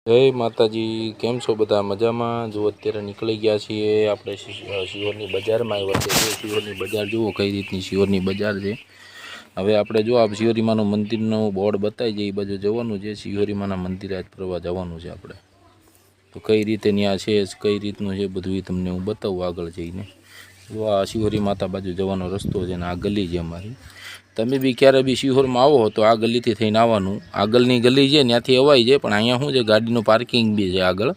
જય માતાજી, કેમ છો બધા? મજામાં? જો અત્યારે નીકળી ગયા છીએ આપણે શિહોરની બજારમાં આવ્યા છે. શિહોરની બજાર જુઓ કઈ રીતની શિહોરની બજાર છે. હવે આપણે જો આ શિહોરીમાનું મંદિરનું બોર્ડ બતાવી જાય એ બાજુ જવાનું છે. શિહોરીમાના મંદિરે આજ ફરવા જવાનું છે આપણે. તો કઈ રીતે ત્યાં છે, કઈ રીતનું છે બધું એ તમને હું બતાવું આગળ જઈને. જો આ શિહોરી માતા બાજુ જવાનો રસ્તો છે ને આ ગલી છે અમારી. તમે બી ક્યારે બી શિહોરમાં આવો તો આ ગલીથી થઈને આવવાનું. આગળની ગલી છે ત્યાંથી અવાય છે, પણ અહીંયા શું છે ગાડીનું પાર્કિંગ બી છે આગળ.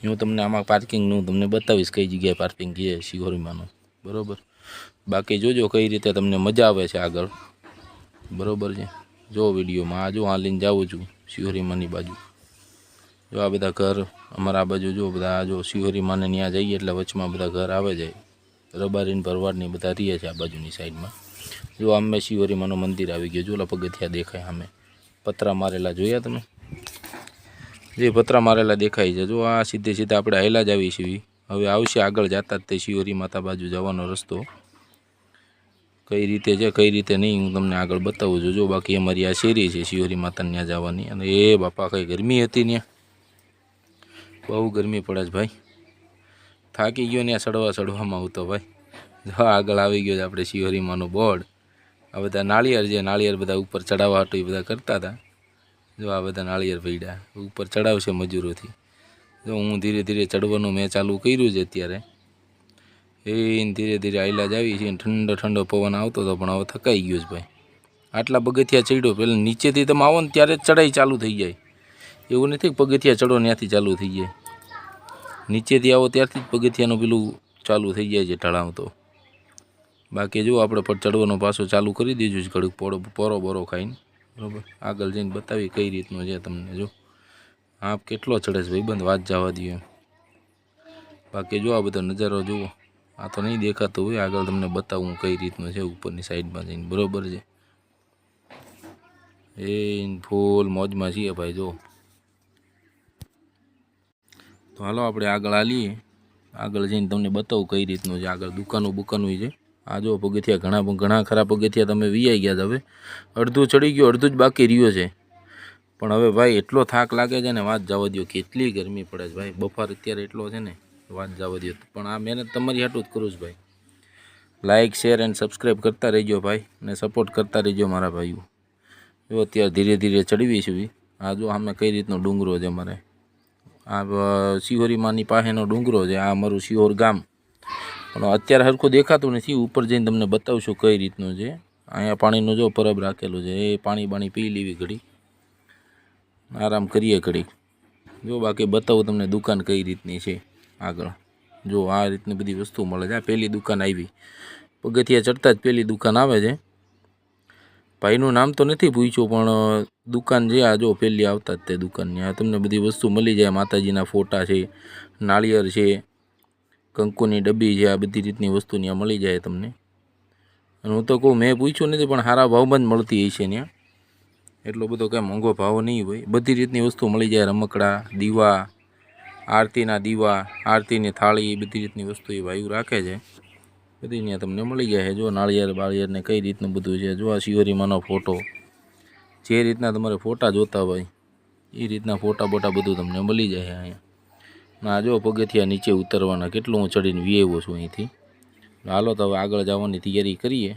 હું તમને આમાં પાર્કિંગનું તમને બતાવીશ કઈ જગ્યાએ પાર્કિંગ છે શિહોરીમાંનું, બરાબર. બાકી જોજો કઈ રીતે તમને મજા આવે છે આગળ, બરાબર છે. જો વિડીયોમાં આ જો આ લઈને જાઉં છું શિહોરીમાંની બાજુ. જો આ બધા ઘર અમારા બાજુ જો બધા આ જો શિહોરીમાંને ત્યાં જઈએ એટલે વચમાં બધા ઘર આવે જાય. રબારીને ભરવાડની બધા રહીએ છે આ બાજુની સાઈડમાં. જો આમે શિહોરીમાનું મંદિર આવી ગયું. જો પગથિયા દેખાય સામે પતરા મારેલા જોયા તમે? જે પતરા મારેલા દેખાય છે. જો આ સીધે સીધા આપણે હાલ્યા જ આવી છીએ. હવે આવશે આગળ જતા જ તે શિહોરી માતા બાજુ જવાનો રસ્તો કઈ રીતે છે કઈ રીતે નહીં હું તમને આગળ બતાવું છું. જો બાકી અમારી આ શેરી છે શિહોરી માતાને ત્યાં જવાની. અને એ બાપા કઈ ગરમી હતી ત્યાં, બહુ ગરમી પડે છે ભાઈ. થાકી ગયો ત્યાં ચડવામાં આવતો ભાઈ. જો આગળ આવી ગયો છે આપણે શિહોરીમાનું બોર્ડ. આ બધા નાળિયેર છે, નાળિયેર બધા ઉપર ચડાવવા હતું એ બધા કરતા હતા. જો આ બધા નાળિયેર પડ્યા ઉપર ચડાવશે મજૂરોથી. જો હું ધીરે ધીરે ચડવાનું મેં ચાલુ કર્યું છે અત્યારે. એ ધીરે ધીરે આયલા જ આવી છે. ઠંડો ઠંડો પવન આવતો હતો પણ હવે થકાઈ ગયો છે ભાઈ. આટલા પગથિયા ચડ્યો. પહેલાં નીચેથી તમે આવો ને ત્યારે જ ચડાઈ ચાલુ થઈ જાય. એવું નથી પગથિયા ચડો ત્યાંથી ચાલુ થઈ જાય. નીચેથી આવો ત્યારથી જ પગથિયાનું પેલું ચાલુ થઈ જાય છે ઢળાવ. તો બાકી જો આપણે પર ચડવાનો પાછો ચાલુ કરી દીધું છે ઘડીક પોરો બોરો ખાઈને, બરાબર. આગળ જઈને બતાવી કઈ રીતનું છે તમને. જો આપ કેટલો ચડે છે ભાઈબંધ, વાત જવા દઈએ. બાકી જો આ બધો નજારો જુઓ. આ તો નહીં દેખાતું હોય, આગળ તમને બતાવું કઈ રીતનું છે ઉપરની સાઈડમાં જઈને, બરાબર છે. એ ફૂલ મોજમાં છીએ ભાઈ. જો તો હાલો આપણે આગળ હાલીએ. આગળ જઈને તમને બતાવું કઈ રીતનું છે આગળ. દુકાનું છે. આ જો પગથિયા ઘણા ખરા પગથિયા તમે વીઆઈ ગયા. હવે અડધું ચડી ગયું, અડધું જ બાકી રહ્યો છે. પણ હવે ભાઈ એટલો થાક લાગે છે ને વાત જવા દો. કેટલી ગરમી પડે છે ભાઈ. બફાર અત્યારે એટલો છે ને વાત જવા દો. પણ આ મહેનત તમારી હાટું જ કરું છું ભાઈ. લાઇક શેર એન્ડ સબસ્ક્રાઈબ કરતા રહેજો ભાઈ, અને સપોર્ટ કરતા રહેજો મારા ભાઈઓ. જો અત્યારે ધીરે ધીરે ચડવી છું. આ જો સામે કઈ રીતનો ડુંગરો છે મારે. આ શિહોરીમાની પાસેનો ડુંગરો છે. આ અમારું શિહોર ગામ. પણ અત્યારે સરખું દેખાતું નથી. ઉપર જઈને તમને બતાવશું કઈ રીતનું છે. અહીંયા પાણીનું જો પરબ રાખેલું છે. એ પાણી પી લેવી ઘડી, આરામ કરીએ ઘડી. જો બાકી બતાવું તમને દુકાન કઈ રીતની છે આગળ. જો આ રીતની બધી વસ્તુ મળે છે. આ પહેલી દુકાન આવી. પગથિયા ચડતા જ પહેલી દુકાન આવે છે. ભાઈનું નામ તો નથી પૂછ્યું પણ દુકાન છે આ જો પહેલી આવતા જ તે દુકાનની. આ તમને બધી વસ્તુ મળી જાય. માતાજીના ફોટા છે, નાળિયેર છે, કંકુની ડબ્બી છે. આ બધી રીતની વસ્તુ ત્યાં મળી જાય તમને. અને હું તો કહું મેં પૂછ્યું નથી પણ સારા ભાવમાં જ મળતી હશે ત્યાં. એટલો બધો કાંઈ મોંઘો ભાવ નહીં હોય. બધી રીતની વસ્તુ મળી જાય. રમકડા, દીવા, આરતીના દીવા, આરતીની થાળી, બધી રીતની વસ્તુ એ ભાઈઓ રાખે છે. બધી ત્યાં તમને મળી જાય. જો નાળિયેર બાળિયેર ને કઈ રીતનું બધું છે. જો આ શિહોરીમાનો ફોટો, જે રીતના તમારે ફોટા જોતા હોય એ રીતના ફોટા બોટા બધું તમને મળી જાય અહીંયા. ના જો પગથિયા નીચે ઉતરવાના. કેટલું હું ચડીને વી છું અહીંથી. હાલો તો હવે આગળ જવાની તૈયારી કરીએ,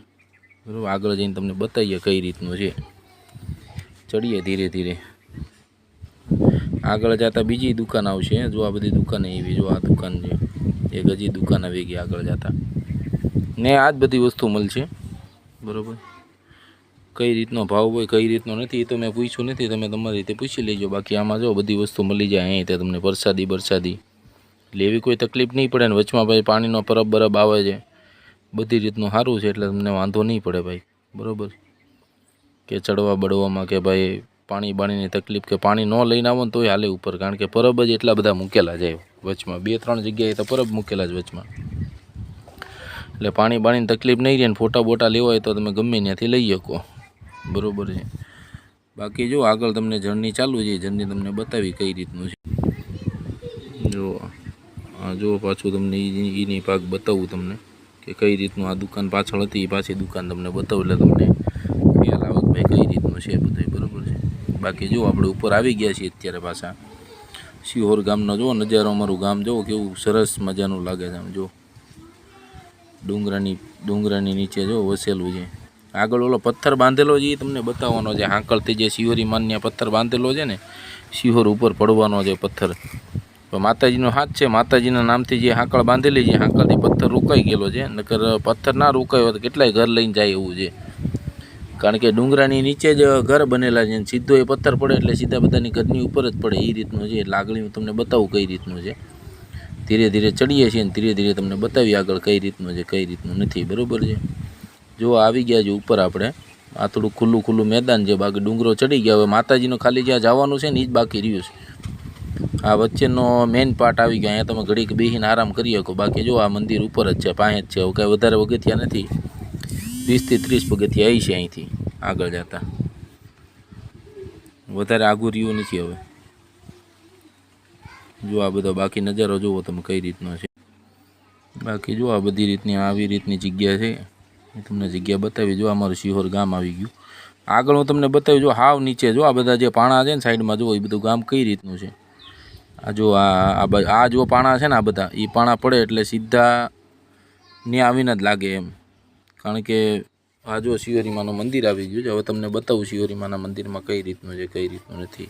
બરાબર. આગળ જઈને તમને બતાવીએ કઈ રીતનું છે. ચડીએ ધીરે ધીરે. આગળ જતાં બીજી દુકાન આવશે. જો આ બધી દુકાન એવી. જો આ દુકાન છે એક હજી દુકાન આવી ગઈ આગળ જતાં ને. આ જ બધી વસ્તુ મળશે, બરાબર. કઈ રીતનો ભાવ હોય કઈ રીતનો નથી એ તો મેં પૂછ્યું નથી. તમે તમારી રીતે પૂછી લેજો. બાકી આમાં જો બધી વસ્તુ મળી જાય અહીં. તે તમને પ્રસાદી એટલે એવી કોઈ તકલીફ નહીં પડે ને. વચમાં ભાઈ પાણીનો પરબ આવે છે. બધી રીતનું સારું છે એટલે તમને વાંધો નહીં પડે ભાઈ, બરાબર. કે ચડવા બળવામાં કે ભાઈ પાણીની તકલીફ કે પાણી ન લઈને આવો ને તોય હાલે ઉપર. કારણ કે પરબ જ એટલા બધા મૂકેલા છે વચમાં. 2-3 જગ્યાએ તો પરબ મૂકેલા છે વચમાં. એટલે પાણીની તકલીફ નહીં રહે ને. ફોટા બોટા લેવા હોય તો તમે ગમે ત્યાંથી લઈ શકો, બરાબર છે. બાકી જો આગળ તમને જર્ની ચાલુ છે. જર્ની તમને બતાવી કઈ રીતનું છે. જો પાછું તમને એની ભાગ બતાવું તમને કે કઈ રીતનું આ દુકાન પાછળ હતી. એ પાછી દુકાન તમને બતાવું એટલે તમને ખ્યાલ આવે કે ભાઈ કઈ રીતનું છે બધું, બરાબર છે. બાકી જો આપણે ઉપર આવી ગયા છીએ અત્યારે પાછા. શિહોર ગામનો જો નજારો, અમારું ગામ જો કેવું સરસ મજાનું લાગે છે. આમ જો ડુંગરાની નીચે જો વસેલું છે. આગળ ઓલો પથ્થર બાંધેલો છે એ તમને બતાવવાનો છે. હાંકળથી જે શિહોરી માન્ય પથ્થર બાંધેલો છે ને, શિહોર ઉપર પડવાનો છે પથ્થર. તો માતાજીનો હાથ છે, માતાજીના નામથી જે હાંકળ બાંધેલી છે, હાંકળથી પથ્થર રોકાઈ ગયેલો છે. નકર પથ્થર ના રોકાયો તો કેટલાય ઘર લઈને જાય એવું છે. કારણ કે ડુંગરાની નીચે જ ઘર બનેલા છે. સીધો એ પથ્થર પડે એટલે સીધા બધાની ઘરની ઉપર જ પડે. એ રીતનું છે. લાગણી હું તમને બતાવું કઈ રીતનું છે. ધીરે ધીરે ચડીએ છીએ ને ધીરે ધીરે તમને બતાવીએ આગળ કઈ રીતનું છે કઈ રીતનું નથી. બરાબર છે. જો આવી ગયા છે ઉપર આપણે. આ થોડું ખુલ્લું મેદાન છે. બાકી ડુંગરો ચડી ગયા. હવે માતાજીનો ખાલી જ્યાં જવાનું છે ને એ જ બાકી રહ્યું છે. આ વચ્ચેનો મેઇન પાર્ટ આવી ગયો. અહીંયા તમે ઘડીક બેસીને આરામ કરી શકો. બાકી જો આ મંદિર ઉપર જ છે, પાસે જ છે. હવે કાંઈ વધારે પગથિયા નથી. 20 થી 30 પગથિયા આવી છે અહીંથી આગળ જતા. વધારે આઘું રહ્યું નથી હવે. જો આ બધો બાકી નજારો જુઓ તમે કઈ રીતનો છે. બાકી જો આ બધી રીતની આવી રીતની જગ્યા છે. તમને જગ્યા બતાવી. જો અમારું શિહોર ગામ આવી ગયું. આગળ હું તમને બતાવી. જો હાવ નીચે જો આ બધા જે પાણા છે ને સાઈડમાં જુઓ, એ બધું ગામ કઈ રીતનું છે. આ જો આ જો પાણા છે ને, આ બધા એ પાણા પડે એટલે સીધા ને આવીને જ લાગે એમ. કારણ કે આ જો શિહોરીમાનું મંદિર આવી ગયું છે. હવે તમને બતાવું શિહોરીમાના મંદિરમાં કઈ રીતનું છે કઈ રીતનું નથી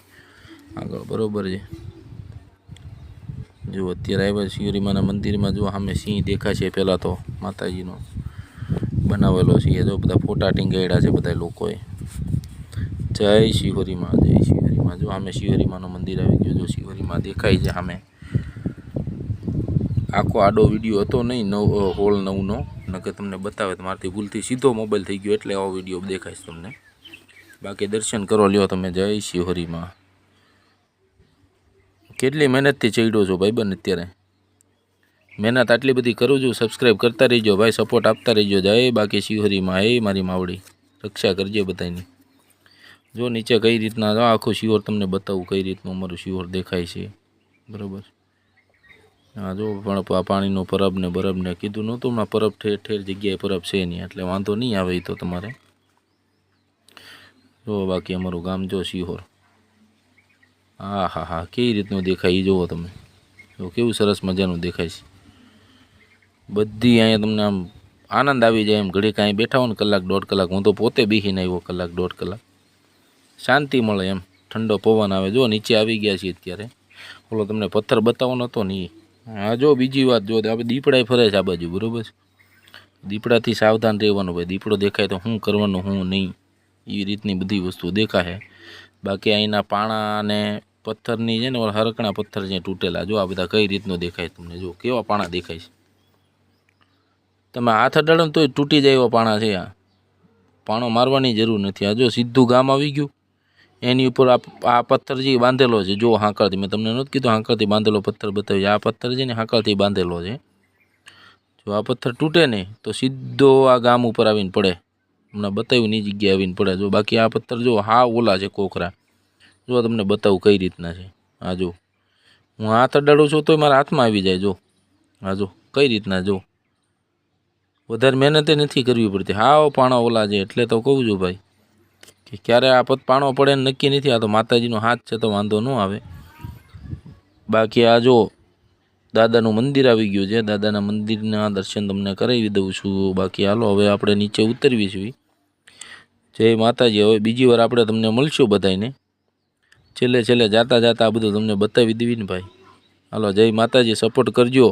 આગળ. બરાબર છે. જો અત્યારે આવ્યા શિહોરીમાના મંદિરમાં. જો સામે સિંહ દેખાય છે. પહેલાં તો માતાજીનો બનાવેલો છે. જો બધા ફોટા ટીંગાડ્યા છે બધા લોકોએ. જય શિહોરીમાં, જય શિહોરીમાં. જો સામે શિહોરીમાનું મંદિર આવી ગયું. જો શિહોરીમાં દેખાય છે સામે. આખો આડો વિડીયો હતો નહીં, હોલ 9નો. નકર તમને બતાવે તો મારાથી ભૂલથી સીધો મોબાઈલ થઈ ગયો એટલે આવો વિડીયો દેખાય છે તમને. બાકી દર્શન કરો લ્યો તમે. જય શિહોરીમાં. કેટલી મહેનતથી ચડ્યો છો ભાઈબંધ અત્યારે. મહેનત આટલી બધી કરું છું. સબસ્ક્રાઈબ કરતા રહીજો ભાઈ, સપોર્ટ આપતા રહીજો. જય બાકી શિહોરીમાં. હે મારી માવડી, રક્ષા કરજે બધાની. જો નીચે કઈ રીતના આખું શિહોર તમને બતાવું કઈ રીતનું અમારું શિહોર દેખાય છે. બરાબર. હા જો પણ પાણીનો પરબ ને બરબ ને કીધું નહોતું હમણાં. પરબ ઠેર જગ્યાએ પરબ છે નહીં એટલે વાંધો નહીં આવે. તો તમારે જો બાકી અમારું ગામ જો શિહોર. હા હા હા, કેવી રીતનું દેખાય એ જુઓ તમે. જો કેવું સરસ મજાનું દેખાય છે. બધી અહીંયા તમને આમ આનંદ આવી જાય એમ. ઘડી કાંઈ બેઠા હો ને કલાક 1.5 કલાક. હું તો પોતે બેસીને આવ્યો 1 કલાક 1.5 કલાક. શાંતિ મળે એમ. ઠંડો પવન આવે. જો નીચે આવી ગયા છીએ અત્યારે. ઓલો તમને પથ્થર બતાવવાનો હતો ને એ. હા જો બીજી વાત જો આપણે દીપડાય ફરે છે આ બાજુ. બરાબર. દીપડાથી સાવધાન રહેવાનું ભાઈ. દીપડો દેખાય તો શું કરવાનું શું નહીં એ રીતની બધી વસ્તુ દેખાય. બાકી અહીંના પાણા અને પથ્થરની છે ને હરકણા પથ્થર છે તૂટેલા. જો આ બધા કઈ રીતનું દેખાય તમને. જો કેવા પાણા દેખાય છે. તમે હાથ અડાડો ને તોય તૂટી જાય એવા પાણા છે. આ પાણો મારવાની જરૂર નથી. આ જો સીધું ગામ આવી ગયું. એની ઉપર આ પથ્થર જે બાંધેલો છે જો હાંકળથી. મેં તમને નહોતું કીધું હાંકળથી બાંધેલો પથ્થર બતાવ્યો. આ પથ્થર છે ને હાંકળથી બાંધેલો છે. જો આ પથ્થર તૂટે ને તો સીધો આ ગામ ઉપર આવીને પડે. હમણાં બતાવ્યું ની જગ્યાએ આવીને પડે. જો બાકી આ પથ્થર જો હા ઓલા છે કોકરા. જો તમને બતાવું કઈ રીતના છે. હા જો હું હાથ અડાડું છું તોય મારા હાથમાં આવી જાય. જો હા જો કઈ રીતના. જો વધારે મહેનતે નથી કરવી પડતી. હાવ પાણા ઓલા છે એટલે તો કહું છું ભાઈ કે ક્યારે આ પાણો પડે ને નક્કી નથી. આ તો માતાજીનો હાથ છે તો વાંધો ન આવે. બાકી આ જો દાદાનું મંદિર આવી ગયું છે. દાદાના મંદિરના દર્શન તમને કરાવી દઉં છું. બાકી હાલો હવે આપણે નીચે ઉતરવી છીએ. જય માતાજી. હવે બીજી વાર આપણે તમને મળશું બધાને. છેલ્લે જાતા આ બધું તમને બતાવી દેવી ને ભાઈ. હાલો જય માતાજી. સપોર્ટ કરજો.